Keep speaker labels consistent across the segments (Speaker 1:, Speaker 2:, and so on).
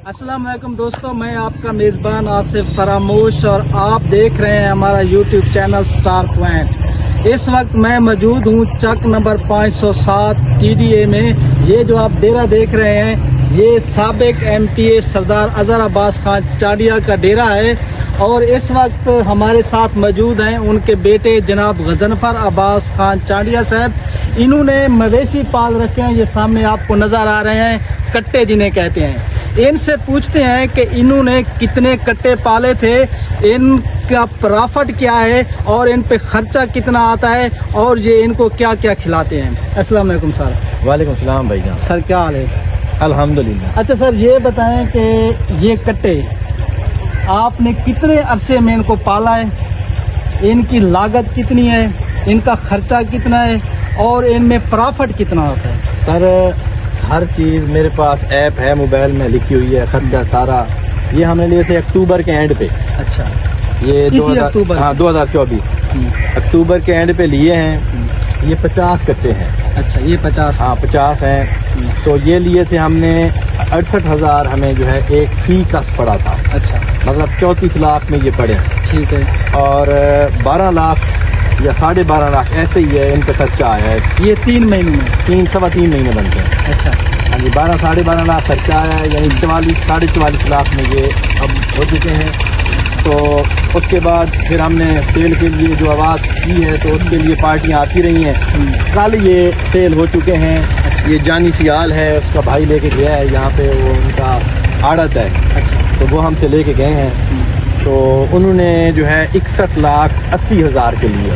Speaker 1: अस्सलाम वालेकुम दोस्तों, मैं आपका मेज़बान आसिफ फरामोश और आप देख रहे हैं हमारा यूट्यूब चैनल स्टार पॉइंट। इस वक्त मैं मौजूद हूँ चक नंबर 507 TDA में। ये जो आप डेरा देख रहे हैं ये साबिक MPA सरदार अजहर अब्बास खान चाडिया का डेरा है और इस वक्त हमारे साथ मौजूद हैं उनके बेटे जनाब गजनफर अब्बास खान चाडिया साहब। इन्होंने मवेशी पाल रखे हैं, ये सामने आपको नज़र आ रहे हैं, कट्टे जिन्हें कहते हैं। इनसे पूछते हैं कि इन्होंने कितने कट्टे पाले थे, इनका प्रॉफिट क्या है और इन पे खर्चा कितना आता है और ये इनको क्या क्या खिलाते हैं। अस्सलाम वालेकुम सर।
Speaker 2: वालेकुम सलाम भाईजान।
Speaker 1: सर क्या हाल है?
Speaker 2: अल्हम्दुलिल्लाह।
Speaker 1: अच्छा सर, ये बताएं कि ये कट्टे आपने कितने अरसे में इनको पाला है, इनकी लागत कितनी है, इनका खर्चा कितना है और इनमें प्रॉफिट कितना होता है?
Speaker 2: सर हर चीज़ मेरे पास ऐप है, मोबाइल में लिखी हुई है, खर्चा सारा। ये हमने लिए थे अक्टूबर के एंड पे।
Speaker 1: अच्छा,
Speaker 2: ये
Speaker 1: इसी अक्टूबर?
Speaker 2: हाँ 2024 अक्टूबर के एंड पे लिए हैं। ये 50 कट्टे हैं।
Speaker 1: अच्छा, ये 50?
Speaker 2: हाँ 50 हैं। तो ये लिए थे हमने 68,000 हमें जो है एक फी का पड़ा था।
Speaker 1: अच्छा,
Speaker 2: मतलब 34 लाख में ये पड़े।
Speaker 1: ठीक है।
Speaker 2: और 12 लाख या 12.5 लाख ऐसे ही है इनका खर्चा आया है।
Speaker 1: ये 3 महीने में?
Speaker 2: सवा तीन महीने बनते हैं।
Speaker 1: अच्छा,
Speaker 2: हाँ जी, 12-12.5 लाख खर्चा आया है, यानी 44-44.5 लाख में ये अब हो चुके हैं। तो उसके बाद फिर हमने सेल के लिए जो आवाज़ की है तो उसके लिए पार्टियां आती रही हैं। कल ये सेल हो चुके हैं।
Speaker 1: अच्छा।
Speaker 2: ये जानी सियाल है, उसका भाई लेके गया है, यहाँ पे वो उनका आड़त है।
Speaker 1: अच्छा,
Speaker 2: तो वो हमसे लेके गए हैं। तो उन्होंने जो है 61,80,000 के लिए।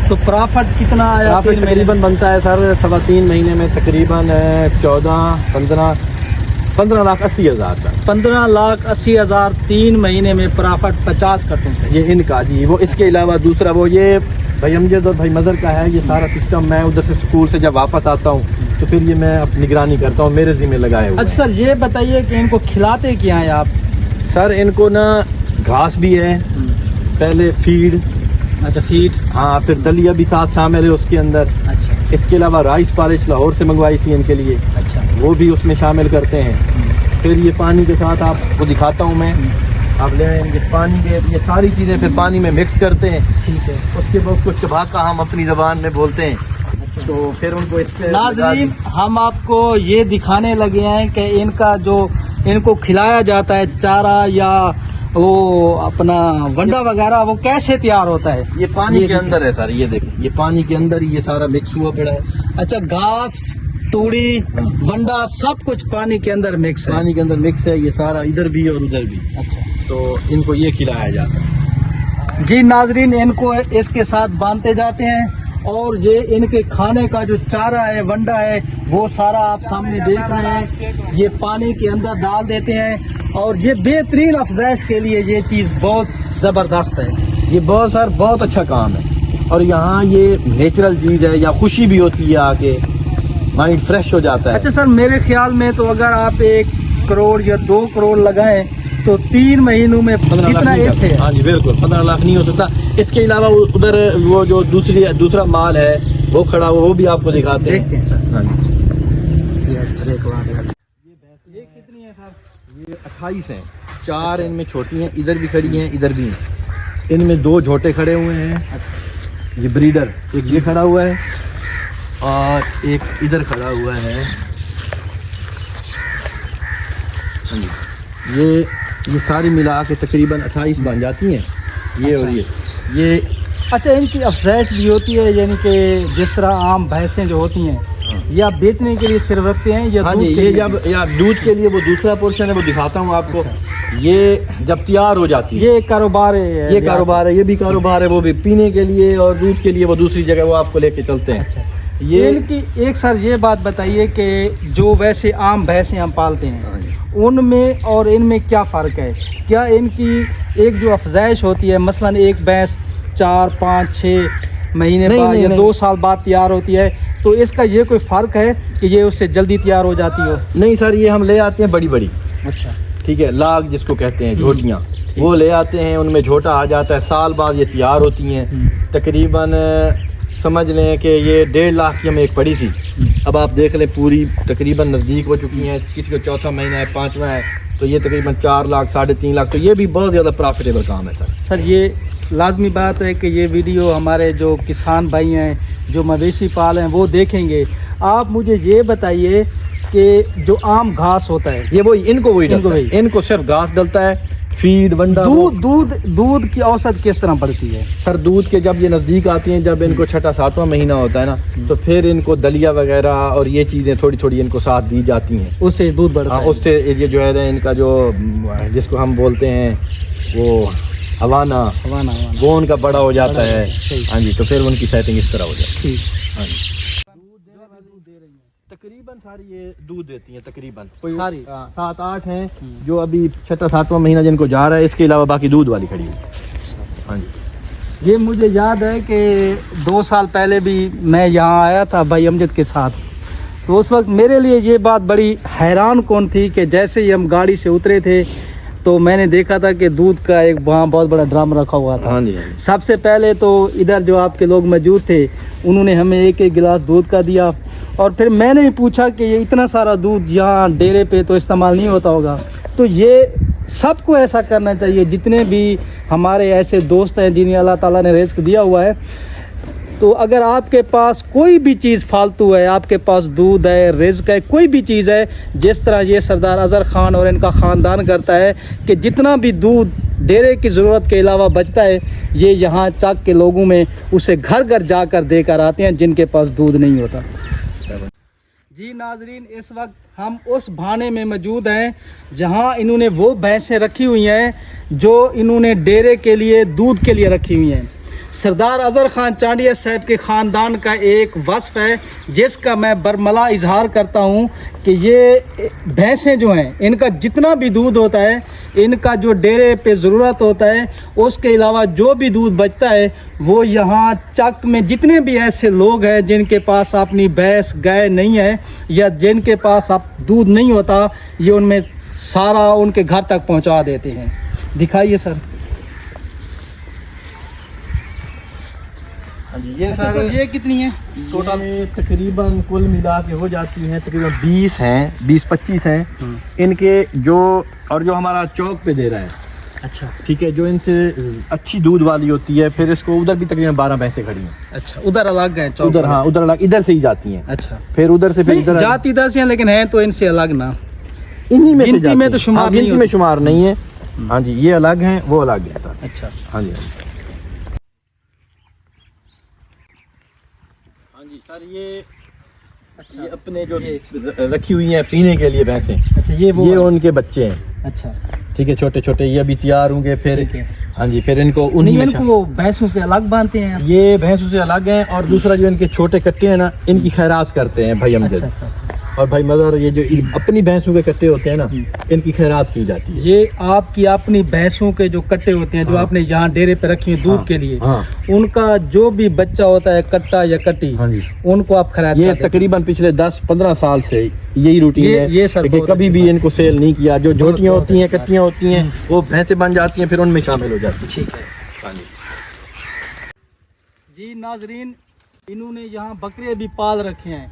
Speaker 1: तो प्रॉफिट कितना आया?
Speaker 2: प्रॉफिट तकरीबन बनता है सर 3.5 महीने में तकरीबन 15,80,000 सर।
Speaker 1: 15,80,000 3 महीने में प्रॉफिट 50 कट्टों से।
Speaker 2: ये इनका जी। वो इसके अलावा दूसरा वो ये भाई अमजद और भाई मजर का है। ये सारा सिस्टम मैं उधर से स्कूल से जब वापस आता हूँ तो फिर ये मैं अपनी निगरानी करता हूँ, मेरे जिम्मे लगाए हुए।
Speaker 1: अच्छा सर, ये बताइए कि इनको खिलाते क्या हैं आप?
Speaker 2: सर इनको ना घास भी है, पहले फीड।
Speaker 1: अच्छा, फीड।
Speaker 2: हाँ, फिर दलिया भी साथ शामिल है उसके अंदर।
Speaker 1: अच्छा,
Speaker 2: इसके अलावा राइस पॉलिश लाहौर से मंगवाई थी इनके लिए,
Speaker 1: अच्छा,
Speaker 2: वो भी उसमें शामिल करते हैं। फिर ये पानी के साथ आपको दिखाता हूँ मैं, आप ले आएंगे पानी के, ये सारी चीज़ें फिर पानी में मिक्स करते हैं।
Speaker 1: ठीक है।
Speaker 2: उसके बाद उसको चबाका हम अपनी ज़बान में बोलते हैं। तो फिर उनको इसके
Speaker 1: नाज़रीन, हम आपको ये दिखाने लगे हैं कि इनका जो इनको खिलाया जाता है चारा या वो अपना वंडा वगैरह, वो कैसे तैयार होता है?
Speaker 2: ये पानी के अंदर है सर। ये देखें, ये पानी के अंदर ही ये सारा मिक्स हुआ पड़ा है।
Speaker 1: अच्छा, घास, तूड़ी, वंडा सब कुछ पानी के अंदर मिक्स है?
Speaker 2: पानी के अंदर मिक्स है ये सारा, इधर भी और उधर भी।
Speaker 1: अच्छा,
Speaker 2: तो इनको ये खिलाया जाता है।
Speaker 1: जी नाजरीन, इनको इसके साथ बांधते जाते हैं और ये इनके खाने का जो चारा है, वंडा है, वो सारा आप सामने देख रहे हैं। ये पानी के अंदर डाल देते हैं और ये बेहतरीन अफजाइश के लिए ये चीज़ बहुत ज़बरदस्त है।
Speaker 2: ये बहुत सर बहुत अच्छा काम है और यहाँ ये नेचुरल चीज़ है, या खुशी भी होती है, आके माइंड फ्रेश हो जाता है।
Speaker 1: अच्छा सर, मेरे ख्याल में तो अगर आप 1 करोड़ या 2 करोड़ लगाएं तो 3 महीनों में
Speaker 2: 15 लाख
Speaker 1: कितना
Speaker 2: नहीं
Speaker 1: इससे है?
Speaker 2: हाँ जी बिल्कुल, 15 लाख नहीं हो सकता। इसके अलावा उधर वो जो दूसरा माल है वो खड़ा हुआ, वो भी आपको दिखाते
Speaker 1: देखते हैं सर।
Speaker 2: हाँ जी।
Speaker 1: ये कितनी है सर?
Speaker 2: ये 28 हैं। 4 इनमें छोटी हैं, इधर भी खड़ी हैं, इधर भी हैं। इनमें 2 झोटे खड़े हुए हैं। ये ब्रीडर, एक ये खड़ा हुआ है और एक इधर खड़ा हुआ है। हाँ जी। ये सारी मिला के तकरीबन 28 बन जाती हैं। ये और ये
Speaker 1: अच्छा, इनकी अफजाइश भी होती है, यानी कि जिस तरह आम भैंसें जो होती हैं, या बेचने के लिए सिर्फ रखते हैं या
Speaker 2: हाँ
Speaker 1: दूध
Speaker 2: जी,
Speaker 1: के
Speaker 2: ये
Speaker 1: लिए?
Speaker 2: जब या दूध के लिए वो दूसरा पोर्शन है, वो दिखाता हूँ आपको।
Speaker 1: अच्छा।
Speaker 2: ये जब तैयार हो जाती है,
Speaker 1: ये एक कारोबार है?
Speaker 2: ये कारोबार है, ये भी कारोबार है। वो भी पीने के लिए और दूध के लिए वो दूसरी जगह वो आपको लेके चलते हैं।
Speaker 1: अच्छा,
Speaker 2: ये
Speaker 1: इनकी एक सर ये बात बताइए कि जो वैसे आम भैंसें हम पालते हैं उनमें और इनमें क्या फ़र्क है? क्या इनकी एक जो अफजाइश होती है, मसलन एक भैंस 4, 5, 6 महीने बाद या 2 साल बाद तैयार होती है, तो इसका ये कोई फ़र्क है कि ये उससे जल्दी तैयार हो जाती हो?
Speaker 2: नहीं सर, ये हम ले आते हैं बड़ी बड़ी।
Speaker 1: अच्छा,
Speaker 2: ठीक है, लाग जिसको कहते हैं, झोटियाँ, वो ले आते हैं। उनमें झोटा आ जाता है, साल बाद ये तैयार होती हैं। तकरीबन समझ लें कि ये 1.5 लाख की हमें एक पड़ी थी। अब आप देख लें पूरी तकरीबन नज़दीक हो चुकी हैं, किसी को 4था महीना है, 5वां है, تو یہ تقریباً 4 لاکھ 3.5 لاکھ، تو یہ بھی بہت زیادہ پرافٹیبل کام ہے سر.
Speaker 1: سر یہ لازمی بات ہے کہ یہ ویڈیو ہمارے جو کسان بھائی ہیں جو مویشی پال ہیں وہ دیکھیں گے. آپ مجھے یہ بتائیے کہ جو عام گھاس ہوتا ہے
Speaker 2: یہ وہی ان کو صرف گھاس ڈلتا ہے، فیڈ ونڈا.
Speaker 1: دودھ کی اوسط کس طرح بڑھتی ہے؟
Speaker 2: سر دودھ کے جب یہ نزدیک آتی ہیں، جب ان کو 6واں مہینہ ہوتا ہے نا، تو پھر ان کو دلیا وغیرہ اور یہ چیزیں تھوڑی تھوڑی ان کو ساتھ دی جاتی ہیں،
Speaker 1: اس سے دودھ بڑھتا ہے.
Speaker 2: اس سے یہ جو ہے ان کا جو جس کو ہم بولتے ہیں وہ ہوانا وہ ان کا بڑا ہو جاتا ہے. ہاں جی، تو پھر ان کی سیٹنگ اس طرح ہو جاتی ہے. ہاں جی، تقریباً ساری یہ دودھ دیتی ہیں، تقریباً
Speaker 1: ساری
Speaker 2: 7-8 ہیں جو ابھی 6واں مہینہ جن کو جا رہا ہے، اس کے علاوہ باقی دودھ والی کھڑی ہے. ہاں جی،
Speaker 1: یہ مجھے یاد ہے کہ 2 سال پہلے بھی میں یہاں آیا تھا بھائی امجد کے ساتھ، تو اس وقت میرے لیے یہ بات بڑی حیران کن تھی کہ جیسے ہی ہم گاڑی سے اترے تھے تو میں نے دیکھا تھا کہ دودھ کا ایک وہاں بہت بڑا ڈرم رکھا ہوا تھا.
Speaker 2: ہاں جی.
Speaker 1: سب سے پہلے تو ادھر جو آپ کے لوگ موجود تھے انہوں نے ہمیں ایک گلاس دودھ کا دیا، اور پھر میں نے پوچھا کہ یہ اتنا سارا دودھ یہاں ڈیرے پہ تو استعمال نہیں ہوتا ہوگا. تو یہ سب کو ایسا کرنا چاہیے، جتنے بھی ہمارے ایسے دوست ہیں جنہیں اللہ تعالیٰ نے رزق دیا ہوا ہے. تو اگر آپ کے پاس کوئی بھی چیز فالتو ہے، آپ کے پاس دودھ ہے، رزق ہے، کوئی بھی چیز ہے، جس طرح یہ سردار اظہر خان اور ان کا خاندان کرتا ہے کہ جتنا بھی دودھ ڈیرے کی ضرورت کے علاوہ بچتا ہے یہ یہاں چک کے لوگوں میں اسے گھر گھر جا کر دے کر آتے ہیں جن کے پاس دودھ نہیں ہوتا. جی ناظرین، اس وقت ہم اس بھانے میں موجود ہیں جہاں انہوں نے وہ بھینسیں رکھی ہوئی ہیں جو انہوں نے ڈیرے کے لیے دودھ کے لیے رکھی ہوئی ہیں. سردار اظہر خان چانڈیا صاحب کے خاندان کا ایک وصف ہے جس کا میں برملا اظہار کرتا ہوں کہ یہ بھینسیں جو ہیں ان کا جتنا بھی دودھ ہوتا ہے، ان کا جو ڈیرے پہ ضرورت ہوتا ہے، اس کے علاوہ جو بھی دودھ بچتا ہے وہ یہاں چک میں جتنے بھی ایسے لوگ ہیں جن کے پاس اپنی بھینس گائے نہیں ہے یا جن کے پاس اب دودھ نہیں ہوتا، یہ ان میں سارا ان کے گھر تک پہنچا دیتے ہیں. دکھائیے سر.
Speaker 2: ہاں جی، یہ سارے
Speaker 1: یہ کتنی ہیں
Speaker 2: ٹوٹل؟ تقریباً کل ملا کے ہو جاتی ہیں تقریباً 20 ہیں، 20-25 ہیں ان کے جو، اور جو ہمارا چوک پہ دے رہا ہے.
Speaker 1: اچھا
Speaker 2: ٹھیک ہے، جو ان سے اچھی دودھ والی ہوتی ہے، پھر اس کو ادھر بھی تقریباً 12 بھینسیں کھڑی ہیں.
Speaker 1: اچھا، ادھر الگ ہیں چوک؟
Speaker 2: ادھر، ہاں ادھر الگ، ادھر سے ہی جاتی ہیں.
Speaker 1: اچھا،
Speaker 2: پھر ادھر سے، پھر ادھر
Speaker 1: جاتی ادھر سے ہیں لیکن ہیں تو ان سے الگ نا،
Speaker 2: انہی میں سے
Speaker 1: گنتی میں تو شمار نہیں،
Speaker 2: گنتی میں شمار نہیں ہے. ہاں جی، یہ الگ ہیں وہ الگ ہیں سر.
Speaker 1: اچھا.
Speaker 2: ہاں جی سر، یہ اپنے جو رکھی ہوئی ہیں پینے کے لیے بھینسیں.
Speaker 1: اچھا، یہ
Speaker 2: ان کے بچے ہیں.
Speaker 1: اچھا
Speaker 2: ٹھیک ہے، چھوٹے چھوٹے، یہ ابھی تیار ہوں گے. پھر ہاں جی، پھر ان کو
Speaker 1: وہ بھینسوں سے الگ باندھتے ہیں.
Speaker 2: یہ بھینسوں سے الگ ہیں، اور دوسرا جو ان کے چھوٹے کٹے ہیں نا، ان کی خیرات کرتے ہیں بھائی امجد اور بھائی مظہر. یہ جو اپنی بھینسوں کے کٹے ہوتے ہیں نا، ان کی خیرات کی جاتی ہے.
Speaker 1: یہ آپ کی اپنی بھینسوں کے جو کٹے ہوتے ہیں جو آپ نے یہاں ڈیرے پہ رکھی ہیں دودھ کے لیے، ان کا جو بھی بچہ ہوتا ہے کٹا یا کٹی، ان کو آپ خیرات.
Speaker 2: یہ تقریباً پچھلے 10-15 سال سے یہی روٹین ہے کہ کبھی بھی ان کو سیل نہیں کیا. جو جھوٹیاں ہوتی ہیں، کٹیاں ہوتی ہیں، وہ بھینسیں بن جاتی ہیں، پھر ان میں شامل ہو جاتی ہیں.
Speaker 1: ٹھیک ہے. جی ناظرین، انہوں نے یہاں بکرے بھی پال رکھے ہیں.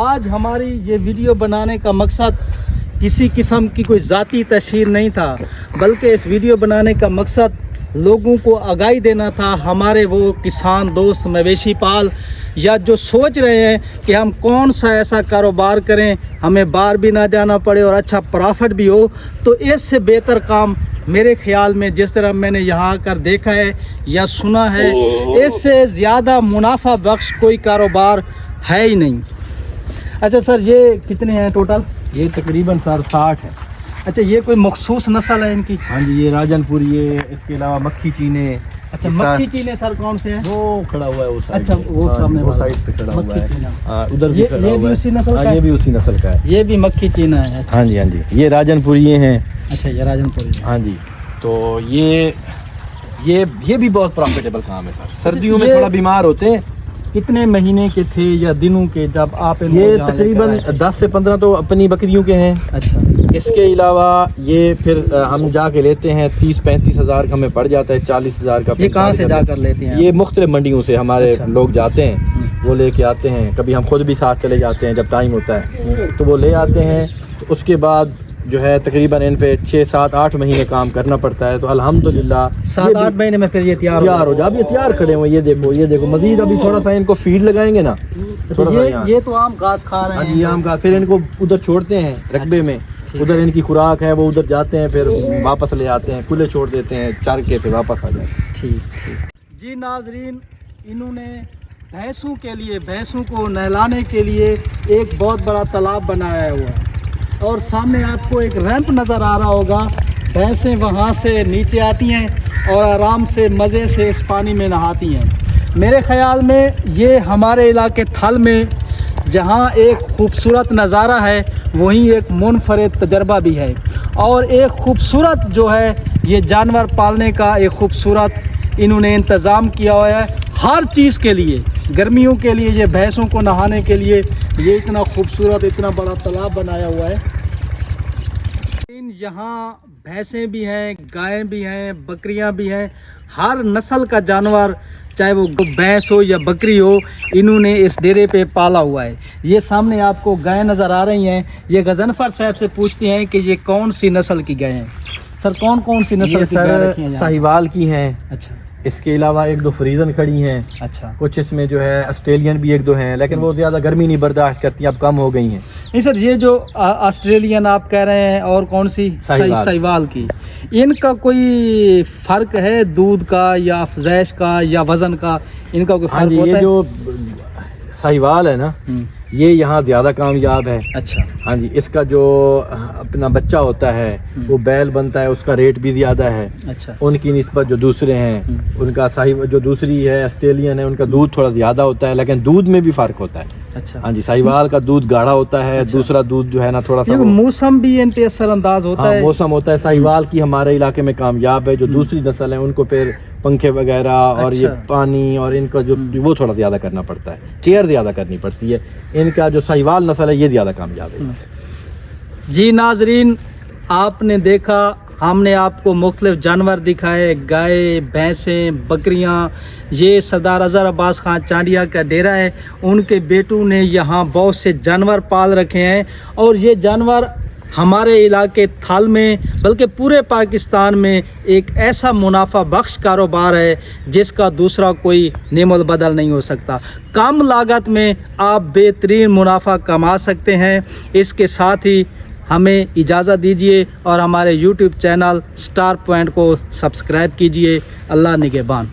Speaker 1: آج ہماری یہ ویڈیو بنانے کا مقصد کسی قسم کی کوئی ذاتی تشہیر نہیں تھا، بلکہ اس ویڈیو بنانے کا مقصد لوگوں کو آگاہی دینا تھا. ہمارے وہ کسان دوست مویشی پال یا جو سوچ رہے ہیں کہ ہم کون سا ایسا کاروبار کریں ہمیں باہر بھی نہ جانا پڑے اور اچھا پرافٹ بھی ہو، تو اس سے بہتر کام میرے خیال میں جس طرح میں نے یہاں آ کر دیکھا ہے یا سنا ہے، اس سے زیادہ منافع بخش کوئی کاروبار ہے ہی نہیں. اچھا سر، یہ کتنے ہیں ٹوٹل؟
Speaker 2: یہ تقریباً سر 60 ہے.
Speaker 1: اچھا، یہ کوئی مخصوص نسل ہے ان کی؟
Speaker 2: ہاں جی، یہ راجن پور، یہ اس کے علاوہ مکھی چینے.
Speaker 1: اچھا، مکھی چینے سر کون سے ہیں؟
Speaker 2: وہ کھڑا ہوا ہے وہ سائیڈ.
Speaker 1: اچھا، وہ سامنے
Speaker 2: وہ سائیڈ پہ کھڑا ہوا ہے. ہاں، ادھر بھی کھڑا
Speaker 1: یہ
Speaker 2: ہوا
Speaker 1: بھی
Speaker 2: ہے.
Speaker 1: اسی نسل کا ہے؟
Speaker 2: یہ بھی اسی نسل کا ہے.
Speaker 1: یہ بھی مکھی چینا ہے.
Speaker 2: ہاں جی، ہاں جی، یہ راجن پور یہ ہیں.
Speaker 1: اچھا، یہ راجن پور.
Speaker 2: ہاں جی، تو یہ بھی بہت پروفیٹیبل کام ہے سر. سردیوں میں تھوڑا بیمار ہوتے ہیں.
Speaker 1: کتنے مہینے کے تھے یا دنوں کے جب آپ ان کو
Speaker 2: یہ
Speaker 1: یہاں
Speaker 2: تقریباً
Speaker 1: لے کر آئے؟
Speaker 2: 10 سے 15 تو اپنی بکریوں کے ہیں.
Speaker 1: اچھا.
Speaker 2: اس کے علاوہ یہ پھر ہم جا کے لیتے ہیں 30-35 ہزار کا ہمیں پڑ جاتا ہے. 40 ہزار کا.
Speaker 1: یہ کہاں سے جا کر لیتے ہیں؟
Speaker 2: یہ مختلف منڈیوں سے ہمارے
Speaker 1: اچھا.
Speaker 2: لوگ جاتے ہیں، وہ لے کے آتے ہیں. کبھی ہم خود بھی ساتھ چلے جاتے ہیں جب ٹائم ہوتا ہے تو وہ لے آتے ہیں. تو اس کے بعد जो है तकरीबन इन पे 6, 7, 8 महीने काम करना पड़ता है। तो अल्हम्दुलिल्लाह
Speaker 1: 7-8 महीने में फिर ये
Speaker 2: तैयार हो जाए। अब ये तैयार खड़े हुए, ये देखो मजीद अभी थोड़ा सा इनको फीड लगाएंगे ना, थोड़ा सा यहाँ।
Speaker 1: ये तो आम घास खा रहे
Speaker 2: हाँ
Speaker 1: हैं।
Speaker 2: जी, आम का फिर इनको उधर छोड़ते हैं रकबे में, उधर इनकी खुराक है, वो उधर जाते हैं, फिर वापस ले आते हैं, खुले छोड़ देते हैं, चर के फिर वापस आ जाते हैं।
Speaker 1: ठीक जी नाजरीन, इन्होंने भैंसों के लिए, भैंसों को नहलाने के लिए एक बहुत बड़ा तालाब बनाया हुआ है और सामने आपको एक रैंप नज़र आ रहा होगा। भैंसें वहाँ से नीचे आती हैं और आराम से मज़े से इस पानी में नहाती हैं। मेरे ख़्याल में ये हमारे इलाके थल में जहाँ एक खूबसूरत नज़ारा है, वहीं एक मुनफरिद तजर्बा भी है और एक खूबसूरत जो है ये जानवर पालने का एक खूबसूरत इन्होंने इंतज़ाम किया हुआ है। हर चीज़ के लिए, गर्मियों के लिए ये भैंसों को नहाने के लिए ये इतना खूबसूरत, इतना बड़ा तालाब बनाया हुआ है। यहाँ भैंसें भी हैं, गायें भी हैं, बकरियां भी हैं, हर नस्ल का जानवर, चाहे वो भैंस हो या बकरी हो, इन्होंने इस डेरे पे पाला हुआ है। ये सामने आपको गायें नज़र आ रही हैं। ये गजनफर साहब से पूछते हैं कि ये कौन सी नस्ल की गायें हैं। सर कौन कौन सी नस्ल की गायें रखी हैं?
Speaker 2: साहिवाल की हैं।
Speaker 1: अच्छा,
Speaker 2: इसके अलावा 1-2 फ्रीजन खड़ी हैं।
Speaker 1: अच्छा,
Speaker 2: कुछ इसमें जो है ऑस्ट्रेलियन भी 1-2 हैं, लेकिन वो ज़्यादा गर्मी नहीं बर्दाश्त करती, अब कम हो गई हैं।
Speaker 1: नहीं सर, ये जो ऑस्ट्रेलियन आप कह रहे हैं और कौन सी साहिवाल की, इनका कोई फ़र्क है दूध का या अफज़ैश का या वज़न का? इनका कोई फ़र्क होता है?
Speaker 2: ये जो साहिवाल है ना, ये यहाँ ज़्यादा कामयाब है।
Speaker 1: अच्छा,
Speaker 2: हाँ जी, इसका जो अपना बच्चा होता है वो बैल बनता है, उसका रेट भी ज़्यादा है।
Speaker 1: अच्छा,
Speaker 2: उनकी निस्बत जो दूसरे हैं, उनका साहिवाल जो दूसरी है ऑस्ट्रेलियन है, उनका दूध थोड़ा ज़्यादा होता है, लेकिन दूध में भी फ़र्क होता है।
Speaker 1: अच्छा,
Speaker 2: हाँ जी, साहिवाल का दूध गाढ़ा होता है।
Speaker 1: अच्छा।
Speaker 2: दूसरा दूध जो है ना थोड़ा सा
Speaker 1: मौसम भी इन पे असरअंदाज होता है।
Speaker 2: मौसम होता है। साहिवाल की हमारे इलाके में कामयाब है। जो दूसरी नस्ल है उनको फिर पंखे वगैरह और ये
Speaker 1: अच्छा।
Speaker 2: पानी और इनका जो वो थोड़ा ज़्यादा करना पड़ता है, केयर ज़्यादा करनी पड़ती है। इनका जो साहिवाल नस्ल है ये ज़्यादा कामयाब है।
Speaker 1: जी नाजरीन, आपने देखा, हमने आपको मुख्तलिफ जानवर दिखाए, गाय, भैंसें, बकरियां। ये सरदार अज़हर अब्बास खां चांडिया का डेरा है। उनके बेटों ने यहाँ बहुत से जानवर पाल रखे हैं और ये जानवर हमारे इलाके थाल में बल्कि पूरे पाकिस्तान में एक ऐसा मुनाफा बख्श कारोबार है जिसका दूसरा कोई नेमोल बदल नहीं हो सकता। कम लागत में आप बेहतरीन मुनाफा कमा सकते हैं। इसके साथ ही हमें इजाज़त दीजिए और हमारे YouTube चैनल स्टार पॉइंट को सब्सक्राइब कीजिए। अल्लाह निगहबान।